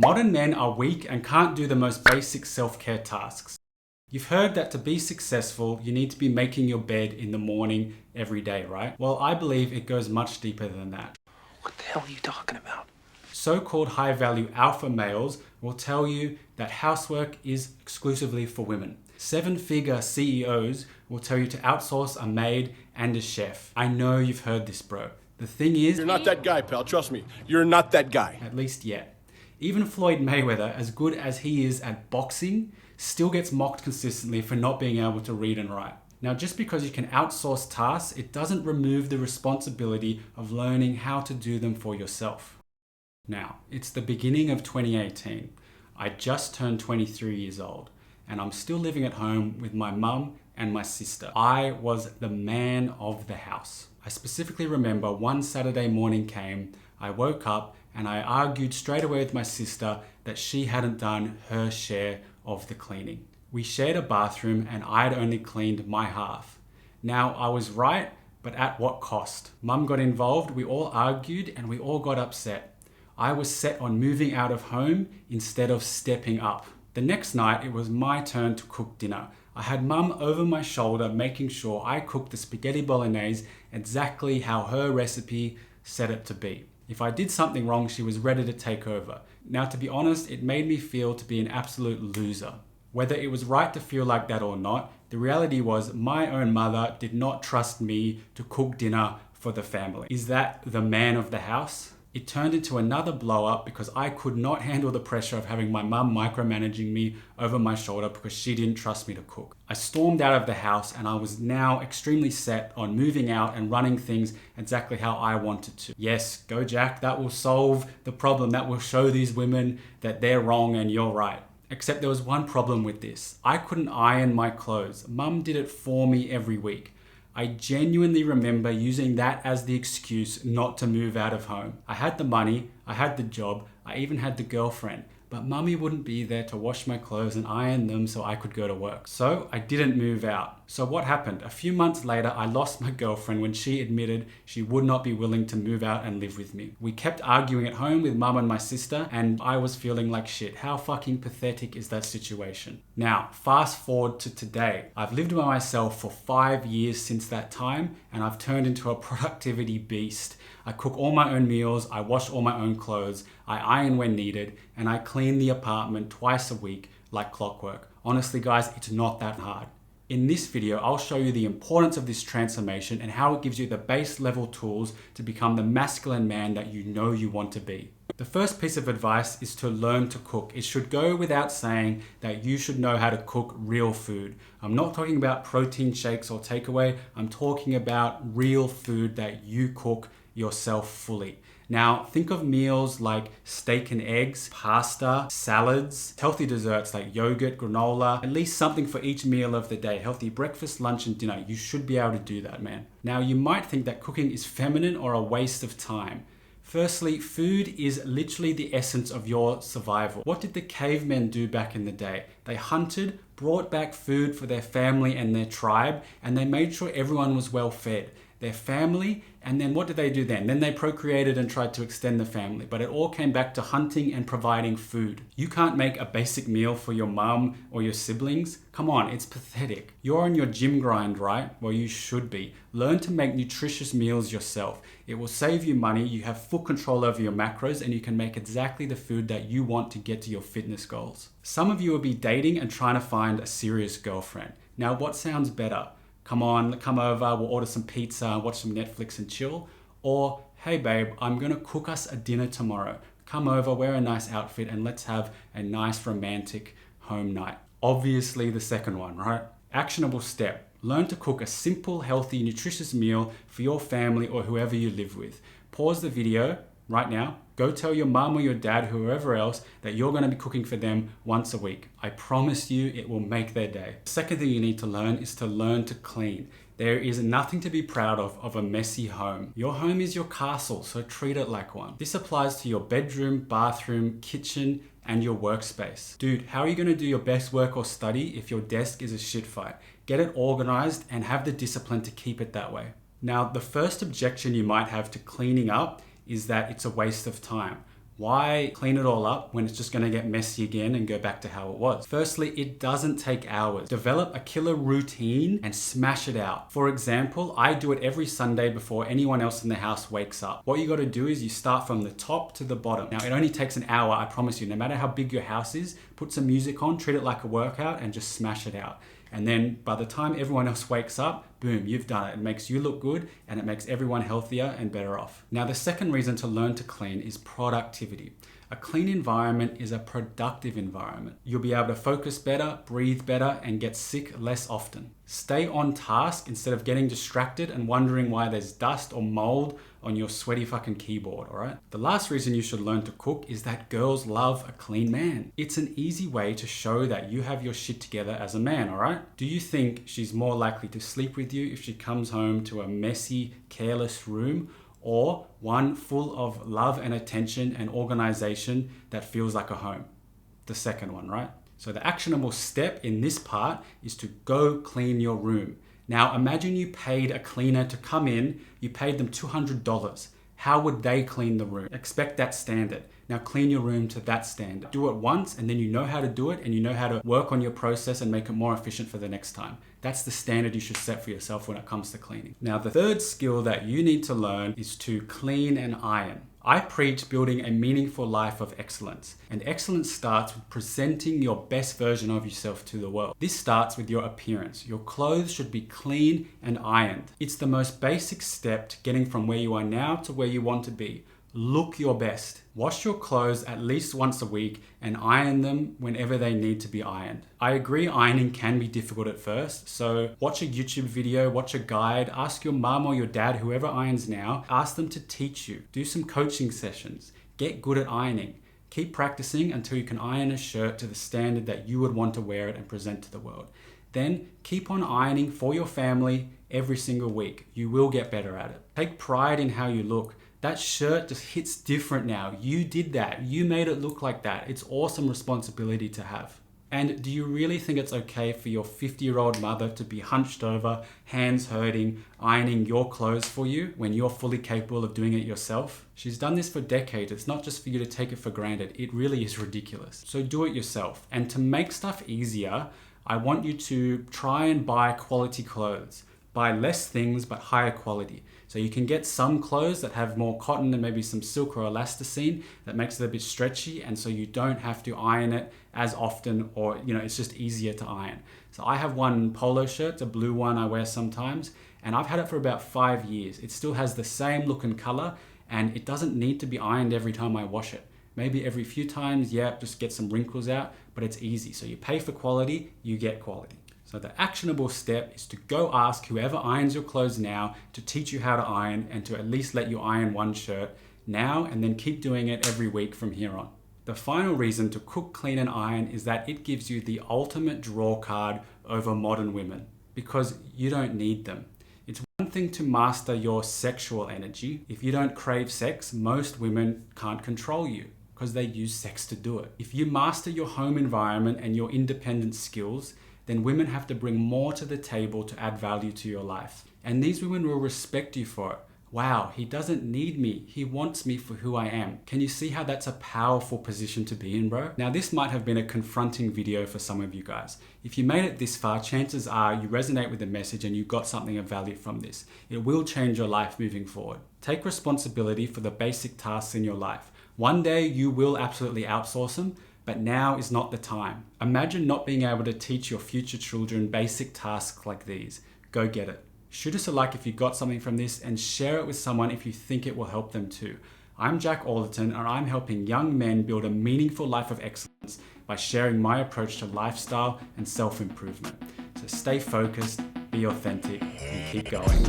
Modern men are weak and can't do the most basic self-care tasks. You've heard that to be successful, you need to be making your bed in the morning every day, right? Well, I believe it goes much deeper than that. What the hell are you talking about? So-called high-value alpha males will tell you that housework is exclusively for women. Seven-figure CEOs will tell you to outsource a maid and a chef. I know you've heard this, bro. The thing is, you're not that guy, pal. Trust me. You're not that guy. At least yet. Even Floyd Mayweather, as good as he is at boxing, still gets mocked consistently for not being able to read and write. Now, just because you can outsource tasks, it doesn't remove the responsibility of learning how to do them for yourself. Now, it's the beginning of 2018. I just turned 23 years old, and I'm still living at home with my mum and my sister. I was the man of the house. I specifically remember one Saturday morning came, I woke up and I argued straight away with my sister that she hadn't done her share of the cleaning. We shared a bathroom and I'd only cleaned my half. Now, I was right, but at what cost? Mum got involved, we all argued and we all got upset. I was set on moving out of home instead of stepping up. The next night, it was my turn to cook dinner. I had Mum over my shoulder making sure I cooked the spaghetti bolognese exactly how her recipe said it to be. If I did something wrong, she was ready to take over. Now, to be honest, it made me feel to be an absolute loser. Whether it was right to feel like that or not, the reality was my own mother did not trust me to cook dinner for the family. Is that the man of the house? It turned into another blow up because I could not handle the pressure of having my mum micromanaging me over my shoulder because she didn't trust me to cook. I stormed out of the house and I was now extremely set on moving out and running things exactly how I wanted to. Yes, go Jack, that will solve the problem. That will show these women that they're wrong and you're right. Except there was one problem with this. I couldn't iron my clothes. Mum did it for me every week. I genuinely remember using that as the excuse not to move out of home. I had the money, I had the job, I even had the girlfriend, but mummy wouldn't be there to wash my clothes and iron them so I could go to work. So I didn't move out. So what happened? A few months later, I lost my girlfriend when she admitted she would not be willing to move out and live with me. We kept arguing at home with mum and my sister, and I was feeling like shit. How fucking pathetic is that situation? Now, fast forward to today. I've lived by myself for 5 years since that time, and I've turned into a productivity beast. I cook all my own meals, I wash all my own clothes, I iron when needed, and I clean the apartment twice a week like clockwork. Honestly guys, it's not that hard. In this video, I'll show you the importance of this transformation and how it gives you the base level tools to become the masculine man that you know you want to be. The first piece of advice is to learn to cook. It should go without saying that you should know how to cook real food. I'm not talking about protein shakes or takeaway. I'm talking about real food that you cook yourself fully. Now, think of meals like steak and eggs, pasta, salads, healthy desserts like yogurt, granola, at least something for each meal of the day. Healthy breakfast, lunch, and dinner. You should be able to do that, man. Now, you might think that cooking is feminine or a waste of time. Firstly, food is literally the essence of your survival. What did the cavemen do back in the day? They hunted, brought back food for their family and their tribe, and they made sure everyone was well fed. Their family, and then what did they do then? Then they procreated and tried to extend the family, but it all came back to hunting and providing food. You can't make a basic meal for your mum or your siblings. Come on, it's pathetic. You're on your gym grind, right? Well, you should be. Learn to make nutritious meals yourself. It will save you money, you have full control over your macros, and you can make exactly the food that you want to get to your fitness goals. Some of you will be dating and trying to find a serious girlfriend. Now, what sounds better? Come on, come over, we'll order some pizza, watch some Netflix and chill. Or, hey babe, I'm gonna cook us a dinner tomorrow. Come over, wear a nice outfit, and let's have a nice romantic home night. Obviously the second one, right? Actionable step. Learn to cook a simple, healthy, nutritious meal for your family or whoever you live with. Pause the video right now. Go tell your mum or your dad, whoever else, that you're gonna be cooking for them once a week. I promise you it will make their day. The second thing you need to learn is to learn to clean. There is nothing to be proud of a messy home. Your home is your castle, so treat it like one. This applies to your bedroom, bathroom, kitchen, and your workspace. Dude, how are you gonna do your best work or study if your desk is a shit fight? Get it organized and have the discipline to keep it that way. Now, the first objection you might have to cleaning up is that it's a waste of time. Why clean it all up when it's just going to get messy again and go back to how it was? Firstly, it doesn't take hours. Develop a killer routine and smash it out. For example, I do it every Sunday before anyone else in the house wakes up. What you got to do is you start from the top to the bottom. Now, it only takes an hour, I promise you. No matter how big your house is, put some music on, treat it like a workout, and just smash it out. And then by the time everyone else wakes up, boom, you've done it. It makes you look good and it makes everyone healthier and better off. Now, the second reason to learn to clean is productivity. A clean environment is a productive environment. You'll be able to focus better, breathe better, and get sick less often. Stay on task instead of getting distracted and wondering why there's dust or mold on your sweaty fucking keyboard, all right? The last reason you should learn to cook is that girls love a clean man. It's an easy way to show that you have your shit together as a man, all right? Do you think she's more likely to sleep with you if she comes home to a messy, careless room, or one full of love and attention and organization that feels like a home? The second one, right? So the actionable step in this part is to go clean your room. Now imagine you paid a cleaner to come in, you paid them $200. How would they clean the room? Expect that standard. Now clean your room to that standard. Do it once and then you know how to do it and you know how to work on your process and make it more efficient for the next time. That's the standard you should set for yourself when it comes to cleaning. Now the third skill that you need to learn is to clean and iron. I preach building a meaningful life of excellence, and excellence starts with presenting your best version of yourself to the world. This starts with your appearance. Your clothes should be clean and ironed. It's the most basic step to getting from where you are now to where you want to be. Look your best. Wash your clothes at least once a week and iron them whenever they need to be ironed. I agree ironing can be difficult at first, so watch a YouTube video, watch a guide, ask your mum or your dad, whoever irons now, ask them to teach you. Do some coaching sessions. Get good at ironing. Keep practicing until you can iron a shirt to the standard that you would want to wear it and present to the world. Then keep on ironing for your family every single week. You will get better at it. Take pride in how you look. That shirt just hits different now. You did that. You made it look like that. It's awesome responsibility to have. And do you really think it's okay for your 50-year-old mother to be hunched over, hands hurting, ironing your clothes for you when you're fully capable of doing it yourself? She's done this for decades. It's not just for you to take it for granted. It really is ridiculous. So do it yourself. And to make stuff easier, I want you to try and buy quality clothes. Buy less things, but higher quality. So you can get some clothes that have more cotton and maybe some silk or elasticine that makes it a bit stretchy, and so you don't have to iron it as often, or it's just easier to iron. So I have one polo shirt, a blue one I wear sometimes, and I've had it for about 5 years. It still has the same look and color, and it doesn't need to be ironed every time I wash it. Maybe every few times, just get some wrinkles out, but it's easy. So you pay for quality, you get quality. So the actionable step is to go ask whoever irons your clothes now to teach you how to iron, and to at least let you iron one shirt now, and then keep doing it every week from here on. The final reason to cook, clean and iron is that it gives you the ultimate draw card over modern women, because you don't need them. It's one thing to master your sexual energy. If you don't crave sex, most women can't control you because they use sex to do it. If you master your home environment and your independent skills, then women have to bring more to the table to add value to your life. And these women will respect you for it. Wow, he doesn't need me. He wants me for who I am. Can you see how that's a powerful position to be in, bro? Now, this might have been a confronting video for some of you guys. If you made it this far, chances are you resonate with the message and you got something of value from this. It will change your life moving forward. Take responsibility for the basic tasks in your life. One day you will absolutely outsource them, but now is not the time. Imagine not being able to teach your future children basic tasks like these. Go get it. Shoot us a like if you got something from this, and share it with someone if you think it will help them too. I'm Jack Alderton, and I'm helping young men build a meaningful life of excellence by sharing my approach to lifestyle and self-improvement. So stay focused, be authentic, and keep going.